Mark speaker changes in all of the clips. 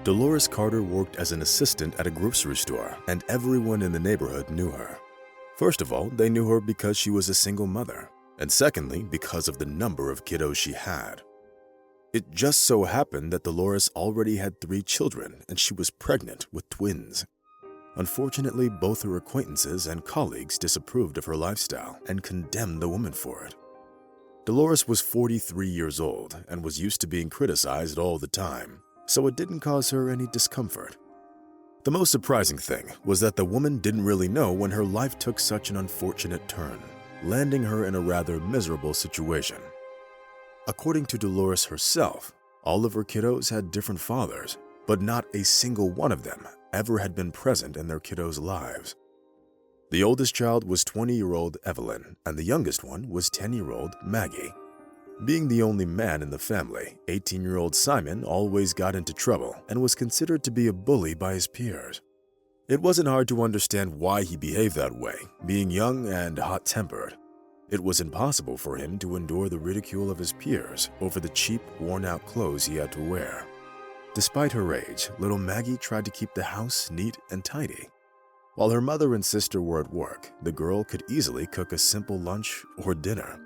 Speaker 1: Dolores Carter worked as an assistant at a grocery store, and everyone in the neighborhood knew her. First of all, they knew her because she was a single mother, and secondly, because of the number of kiddos she had. It just so happened that Dolores already had 3 children, and she was pregnant with twins. Unfortunately, both her acquaintances and colleagues disapproved of her lifestyle and condemned the woman for it. Dolores was 43 years old and was used to being criticized all the time, so it didn't cause her any discomfort. The most surprising thing was that the woman didn't really know when her life took such an unfortunate turn, landing her in a rather miserable situation. According to Dolores herself, all of her kiddos had different fathers, but not a single one of them ever had been present in their kiddos' lives. The oldest child was 20-year-old Evelyn, and the youngest one was 10-year-old Maggie. Being the only man in the family, 18-year-old Simon always got into trouble and was considered to be a bully by his peers. It wasn't hard to understand why he behaved that way, being young and hot-tempered. It was impossible for him to endure the ridicule of his peers over the cheap, worn-out clothes he had to wear. Despite her age, little Maggie tried to keep the house neat and tidy. While her mother and sister were at work, the girl could easily cook a simple lunch or dinner.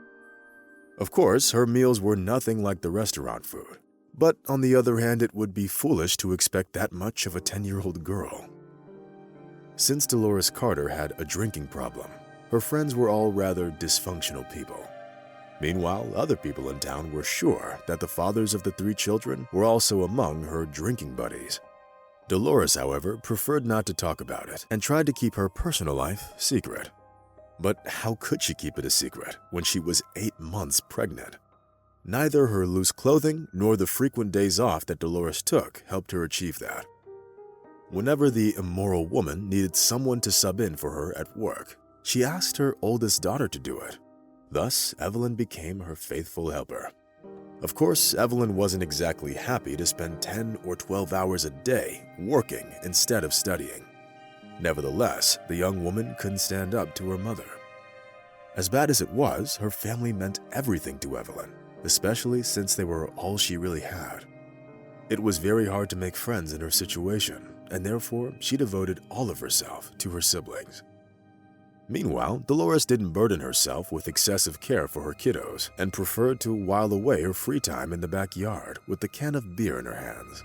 Speaker 1: Of course, her meals were nothing like the restaurant food, but on the other hand, it would be foolish to expect that much of a 10-year-old girl. Since Dolores Carter had a drinking problem, her friends were all rather dysfunctional people. Meanwhile, other people in town were sure that the fathers of the 3 children were also among her drinking buddies. Dolores, however, preferred not to talk about it and tried to keep her personal life secret. But how could she keep it a secret when she was 8 months pregnant? Neither her loose clothing nor the frequent days off that Dolores took helped her achieve that. Whenever the immoral woman needed someone to sub in for her at work, she asked her oldest daughter to do it. Thus, Evelyn became her faithful helper. Of course, Evelyn wasn't exactly happy to spend 10 or 12 hours a day working instead of studying. Nevertheless, the young woman couldn't stand up to her mother. As bad as it was, her family meant everything to Evelyn, especially since they were all she really had. It was very hard to make friends in her situation, and therefore she devoted all of herself to her siblings. Meanwhile, Dolores didn't burden herself with excessive care for her kiddos and preferred to while away her free time in the backyard with a can of beer in her hands.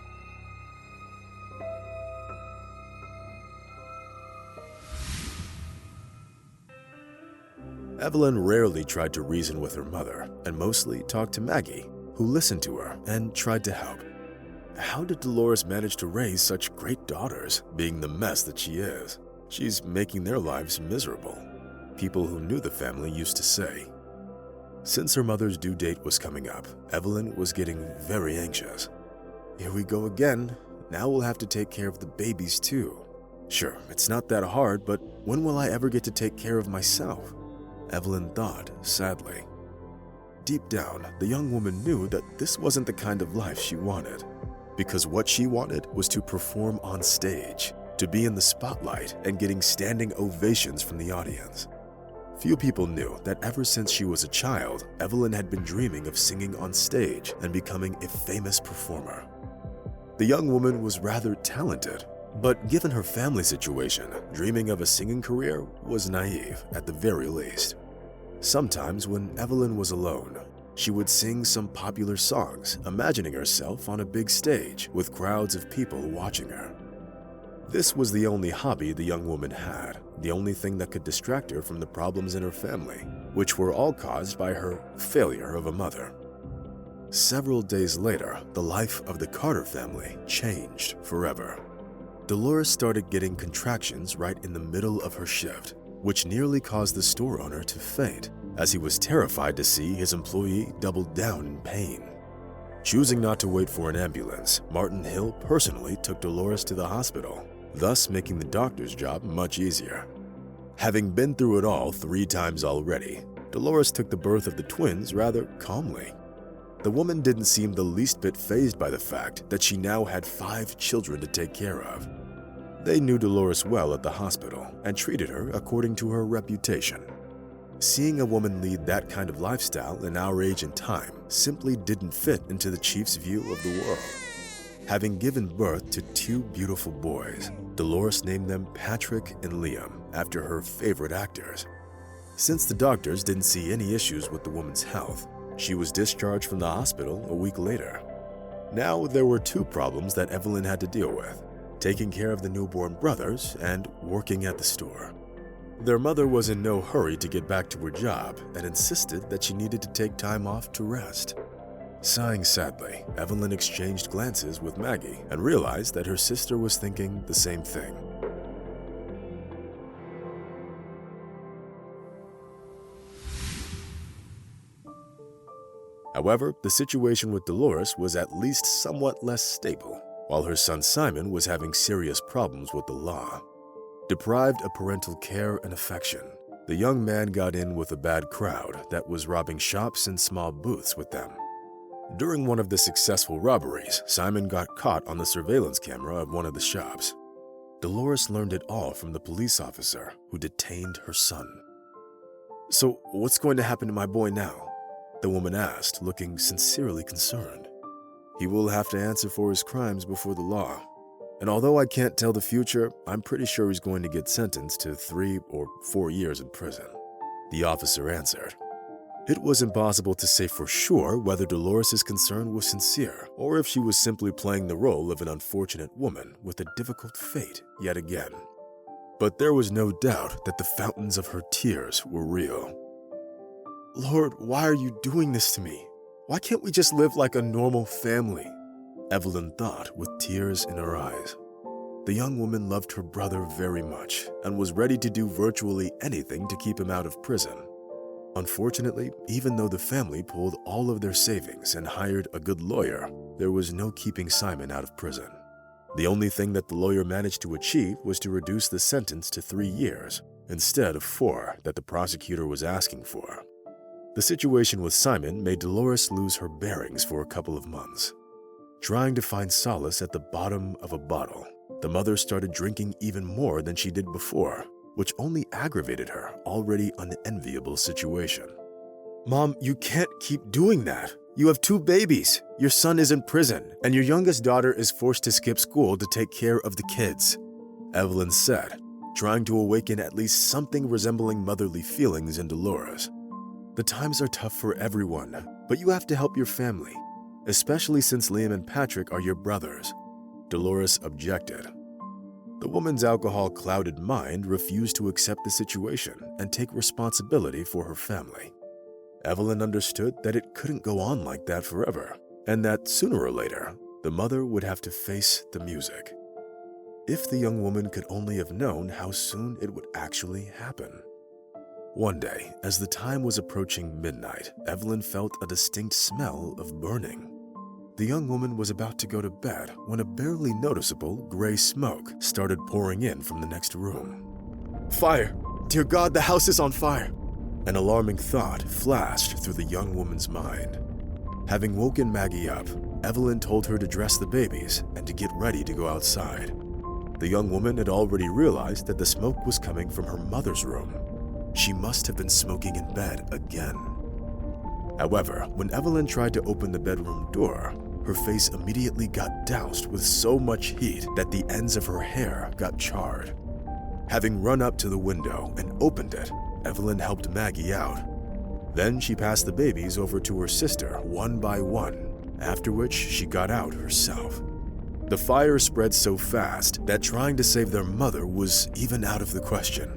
Speaker 1: Evelyn rarely tried to reason with her mother and mostly talked to Maggie, who listened to her and tried to help. How did Dolores manage to raise such great daughters, being the mess that she is? She's making their lives miserable, people who knew the family used to say. Since her mother's due date was coming up, Evelyn was getting very anxious. Here we go again. Now we'll have to take care of the babies too. Sure, it's not that hard, but when will I ever get to take care of myself? Evelyn thought sadly. Deep down, the young woman knew that this wasn't the kind of life she wanted, because what she wanted was to perform on stage, to be in the spotlight and getting standing ovations from the audience. Few people knew that ever since she was a child, Evelyn had been dreaming of singing on stage and becoming a famous performer. The young woman was rather talented, but given her family situation, dreaming of a singing career was naive at the very least. Sometimes when Evelyn was alone, she would sing some popular songs, imagining herself on a big stage with crowds of people watching her. This was the only hobby the young woman had, the only thing that could distract her from the problems in her family, which were all caused by her failure of a mother. Several days later, the life of the Carter family changed forever. Dolores started getting contractions right in the middle of her shift, which nearly caused the store owner to faint, as he was terrified to see his employee double down in pain. Choosing not to wait for an ambulance, Martin Hill personally took Dolores to the hospital, thus making the doctor's job much easier. Having been through it all 3 times already, Dolores took the birth of the twins rather calmly. The woman didn't seem the least bit fazed by the fact that she now had 5 children to take care of. They knew Dolores well at the hospital and treated her according to her reputation. Seeing a woman lead that kind of lifestyle in our age and time simply didn't fit into the chief's view of the world. Having given birth to 2 beautiful boys, Dolores named them Patrick and Liam after her favorite actors. Since the doctors didn't see any issues with the woman's health, she was discharged from the hospital a week later. Now there were 2 problems that Evelyn had to deal with: taking care of the newborn brothers and working at the store. Their mother was in no hurry to get back to her job and insisted that she needed to take time off to rest. Sighing sadly, Evelyn exchanged glances with Maggie and realized that her sister was thinking the same thing. However, the situation with Dolores was at least somewhat less stable, while her son Simon was having serious problems with the law. Deprived of parental care and affection, the young man got in with a bad crowd that was robbing shops and small booths with them. During one of the successful robberies, Simon got caught on the surveillance camera of one of the shops. Dolores learned it all from the police officer who detained her son. "So, what's going to happen to my boy now?" the woman asked, looking sincerely concerned. "He will have to answer for his crimes before the law. And although I can't tell the future, I'm pretty sure he's going to get sentenced to 3 or 4 years in prison," the officer answered. It was impossible to say for sure whether Dolores' concern was sincere or if she was simply playing the role of an unfortunate woman with a difficult fate yet again. But there was no doubt that the fountains of her tears were real. "Lord, why are you doing this to me? Why can't we just live like a normal family?" Evelyn thought with tears in her eyes. The young woman loved her brother very much and was ready to do virtually anything to keep him out of prison. Unfortunately, even though the family pulled all of their savings and hired a good lawyer, there was no keeping Simon out of prison. The only thing that the lawyer managed to achieve was to reduce the sentence to 3 years, instead of 4 that the prosecutor was asking for. The situation with Simon made Dolores lose her bearings for a couple of months. Trying to find solace at the bottom of a bottle, the mother started drinking even more than she did before, which only aggravated her already unenviable situation. "Mom, you can't keep doing that. You have 2 babies. Your son is in prison, and your youngest daughter is forced to skip school to take care of the kids," Evelyn said, trying to awaken at least something resembling motherly feelings in Dolores. "The times are tough for everyone, but you have to help your family, especially since Liam and Patrick are your brothers," Dolores objected. The woman's alcohol-clouded mind refused to accept the situation and take responsibility for her family. Evelyn understood that it couldn't go on like that forever, and that sooner or later, the mother would have to face the music. If the young woman could only have known how soon it would actually happen. One day, as the time was approaching midnight, Evelyn felt a distinct smell of burning. The young woman was about to go to bed when a barely noticeable gray smoke started pouring in from the next room. "Fire! Dear God, the house is on fire!" An alarming thought flashed through the young woman's mind. Having woken Maggie up, Evelyn told her to dress the babies and to get ready to go outside. The young woman had already realized that the smoke was coming from her mother's room. She must have been smoking in bed again. However, when Evelyn tried to open the bedroom door, her face immediately got doused with so much heat that the ends of her hair got charred. Having run up to the window and opened it, Evelyn helped Maggie out. Then she passed the babies over to her sister one by one, after which she got out herself. The fire spread so fast that trying to save their mother was even out of the question.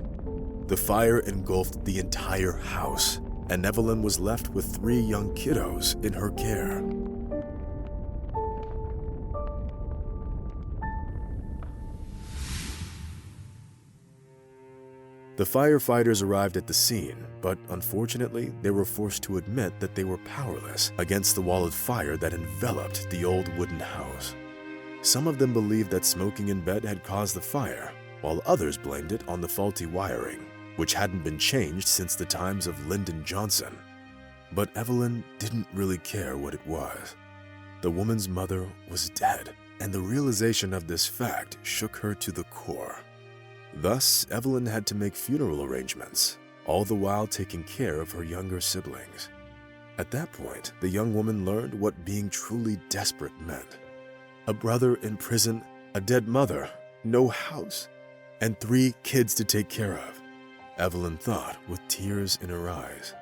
Speaker 1: The fire engulfed the entire house, and Evelyn was left with 3 young kiddos in her care. The firefighters arrived at the scene, but unfortunately, they were forced to admit that they were powerless against the wall of fire that enveloped the old wooden house. Some of them believed that smoking in bed had caused the fire, while others blamed it on the faulty wiring, which hadn't been changed since the times of Lyndon Johnson. But Evelyn didn't really care what it was. The woman's mother was dead, and the realization of this fact shook her to the core. Thus, Evelyn had to make funeral arrangements, all the while taking care of her younger siblings. At that point, the young woman learned what being truly desperate meant. A brother in prison, a dead mother, no house, and 3 kids to take care of, Evelyn thought with tears in her eyes.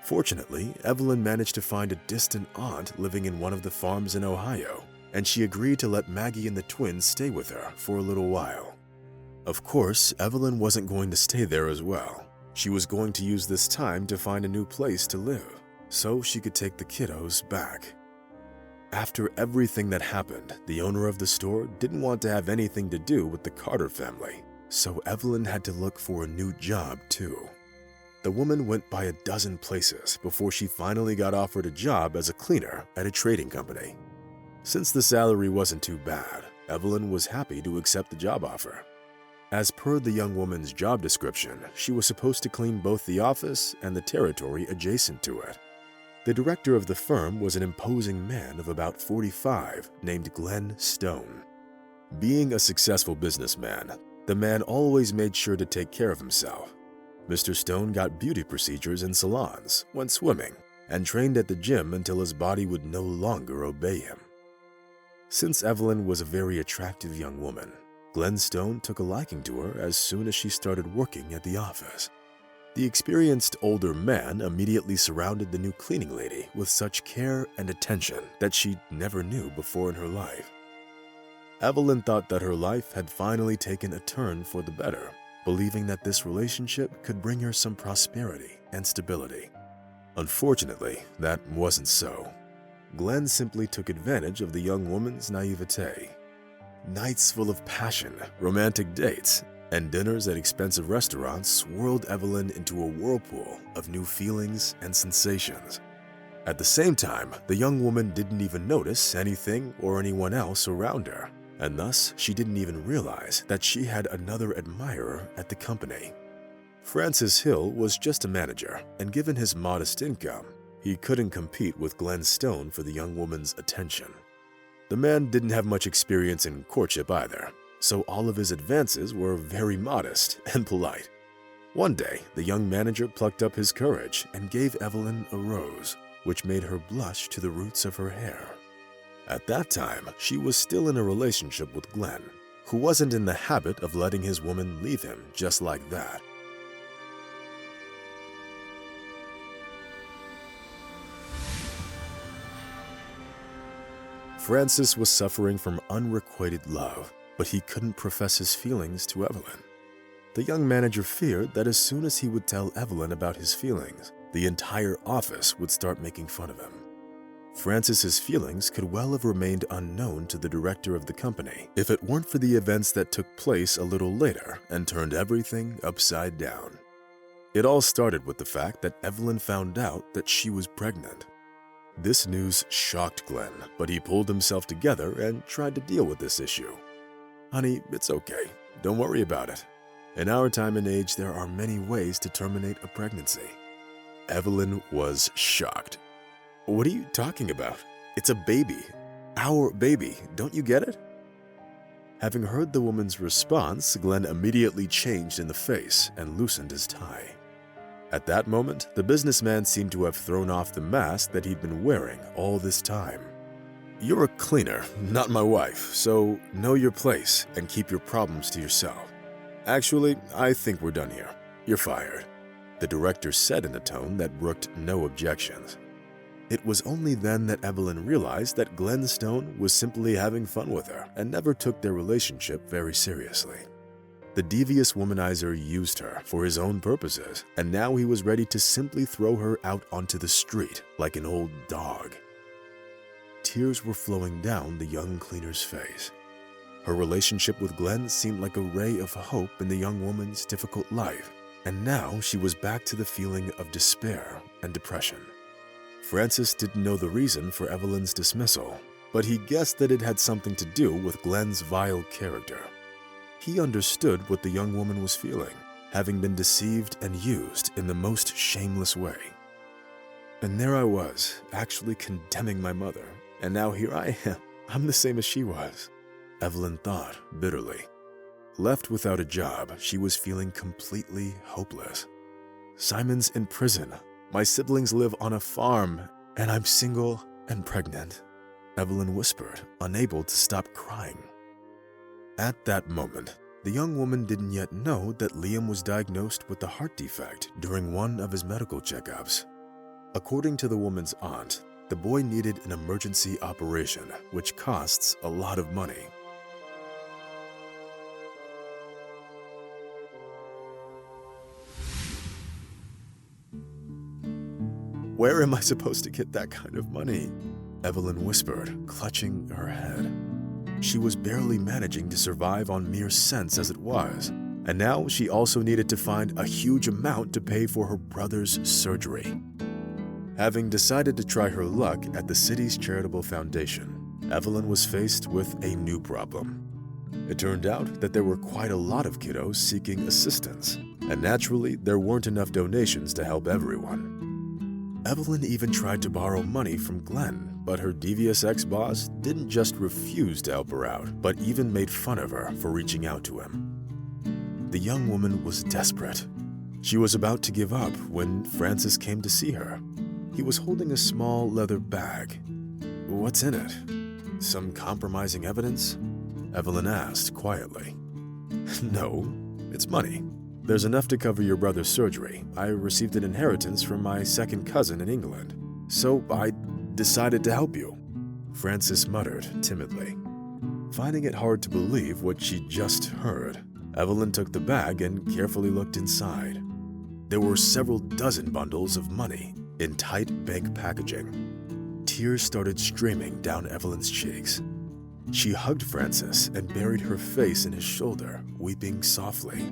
Speaker 1: Fortunately, Evelyn managed to find a distant aunt living in one of the farms in Ohio, and she agreed to let Maggie and the twins stay with her for a little while. Of course, Evelyn wasn't going to stay there as well. She was going to use this time to find a new place to live, so she could take the kiddos back. After everything that happened, the owner of the store didn't want to have anything to do with the Carter family, so Evelyn had to look for a new job too. The woman went by a dozen places before she finally got offered a job as a cleaner at a trading company. Since the salary wasn't too bad, Evelyn was happy to accept the job offer. As per the young woman's job description, she was supposed to clean both the office and the territory adjacent to it. The director of the firm was an imposing man of about 45 named Glenn Stone. Being a successful businessman, the man always made sure to take care of himself. Mr. Stone got beauty procedures in salons, went swimming, and trained at the gym until his body would no longer obey him. Since Evelyn was a very attractive young woman, Glenn Stone took a liking to her as soon as she started working at the office. The experienced older man immediately surrounded the new cleaning lady with such care and attention that she never knew before in her life. Evelyn thought that her life had finally taken a turn for the better, believing that this relationship could bring her some prosperity and stability. Unfortunately, that wasn't so. Glenn simply took advantage of the young woman's naivete. Nights full of passion, romantic dates, and dinners at expensive restaurants swirled Evelyn into a whirlpool of new feelings and sensations. At the same time, the young woman didn't even notice anything or anyone else around her, and thus she didn't even realize that she had another admirer at the company. Francis Hill was just a manager, and given his modest income, he couldn't compete with Glenn Stone for the young woman's attention. The man didn't have much experience in courtship either, so all of his advances were very modest and polite. One day, the young manager plucked up his courage and gave Evelyn a rose, which made her blush to the roots of her hair. At that time, she was still in a relationship with Glenn, who wasn't in the habit of letting his woman leave him just like that. Francis was suffering from unrequited love, but he couldn't profess his feelings to Evelyn. The young manager feared that as soon as he would tell Evelyn about his feelings, the entire office would start making fun of him. Francis's feelings could well have remained unknown to the director of the company if it weren't for the events that took place a little later and turned everything upside down. It all started with the fact that Evelyn found out that she was pregnant. This news shocked Glenn, but he pulled himself together and tried to deal with this issue. "Honey, it's okay. Don't worry about it. In our time and age, there are many ways to terminate a pregnancy." Evelyn was shocked. "What are you talking about? It's a baby. Our baby. Don't you get it?" Having heard the woman's response, Glenn immediately changed in the face and loosened his tie. At that moment, the businessman seemed to have thrown off the mask that he'd been wearing all this time. "You're a cleaner, not my wife, so know your place and keep your problems to yourself. Actually, I think we're done here. You're fired," the director said in a tone that brooked no objections. It was only then that Evelyn realized that Glenn Stone was simply having fun with her and never took their relationship very seriously. The devious womanizer used her for his own purposes, and now he was ready to simply throw her out onto the street like an old dog. Tears were flowing down the young cleaner's face. Her relationship with Glenn seemed like a ray of hope in the young woman's difficult life, and now she was back to the feeling of despair and depression. Francis didn't know the reason for Evelyn's dismissal, but he guessed that it had something to do with Glenn's vile character. He understood what the young woman was feeling, having been deceived and used in the most shameless way. And there I was, actually condemning my mother, and now here I am. I'm the same as she was, Evelyn thought bitterly. Left without a job, she was feeling completely hopeless. Simon's in prison, my siblings live on a farm, and I'm single and pregnant. Evelyn whispered, unable to stop crying. At that moment, the young woman didn't yet know that Liam was diagnosed with a heart defect during one of his medical checkups. According to the woman's aunt, the boy needed an emergency operation, which costs a lot of money. Where am I supposed to get that kind of money? Evelyn whispered, clutching her head. She was barely managing to survive on mere cents as it was, and now she also needed to find a huge amount to pay for her brother's surgery. Having decided to try her luck at the city's charitable foundation, Evelyn was faced with a new problem. It turned out that there were quite a lot of kiddos seeking assistance, and naturally, there weren't enough donations to help everyone. Evelyn even tried to borrow money from Glenn, but her devious ex-boss didn't just refuse to help her out, but even made fun of her for reaching out to him. The young woman was desperate. She was about to give up when Francis came to see her. He was holding a small leather bag. "What's in it? Some compromising evidence?" Evelyn asked quietly. "No, it's money. There's enough to cover your brother's surgery. I received an inheritance from my second cousin in England, so I decided to help you," Francis muttered timidly. Finding it hard to believe what she just heard, Evelyn took the bag and carefully looked inside. There were several dozen bundles of money in tight bank packaging. Tears started streaming down Evelyn's cheeks. She hugged Francis and buried her face in his shoulder, weeping softly.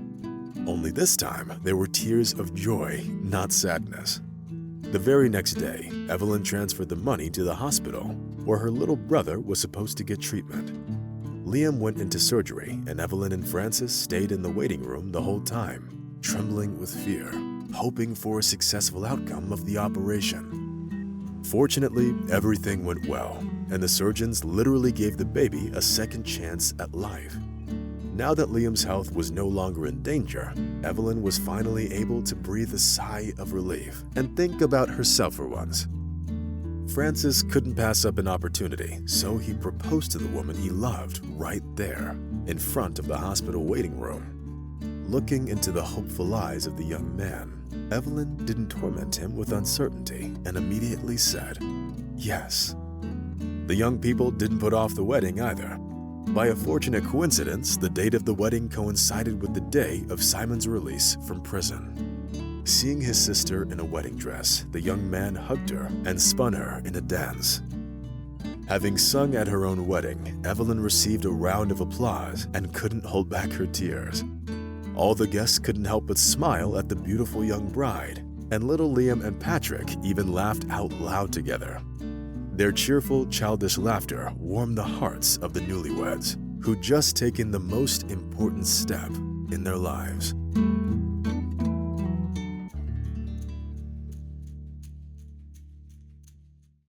Speaker 1: Only this time, there were tears of joy, not sadness. The very next day, Evelyn transferred the money to the hospital, where her little brother was supposed to get treatment. Liam went into surgery, and Evelyn and Francis stayed in the waiting room the whole time, trembling with fear, hoping for a successful outcome of the operation. Fortunately, everything went well, and the surgeons literally gave the baby a second chance at life. Now that Liam's health was no longer in danger, Evelyn was finally able to breathe a sigh of relief and think about herself for once. Francis couldn't pass up an opportunity, so he proposed to the woman he loved right there, in front of the hospital waiting room. Looking into the hopeful eyes of the young man, Evelyn didn't torment him with uncertainty and immediately said, yes. The young people didn't put off the wedding either. By a fortunate coincidence, the date of the wedding coincided with the day of Simon's release from prison. Seeing his sister in a wedding dress, the young man hugged her and spun her in a dance. Having sung at her own wedding, Evelyn received a round of applause and couldn't hold back her tears. All the guests couldn't help but smile at the beautiful young bride, and little Liam and Patrick even laughed out loud together. Their cheerful, childish laughter warmed the hearts of the newlyweds, who'd just taken the most important step in their lives.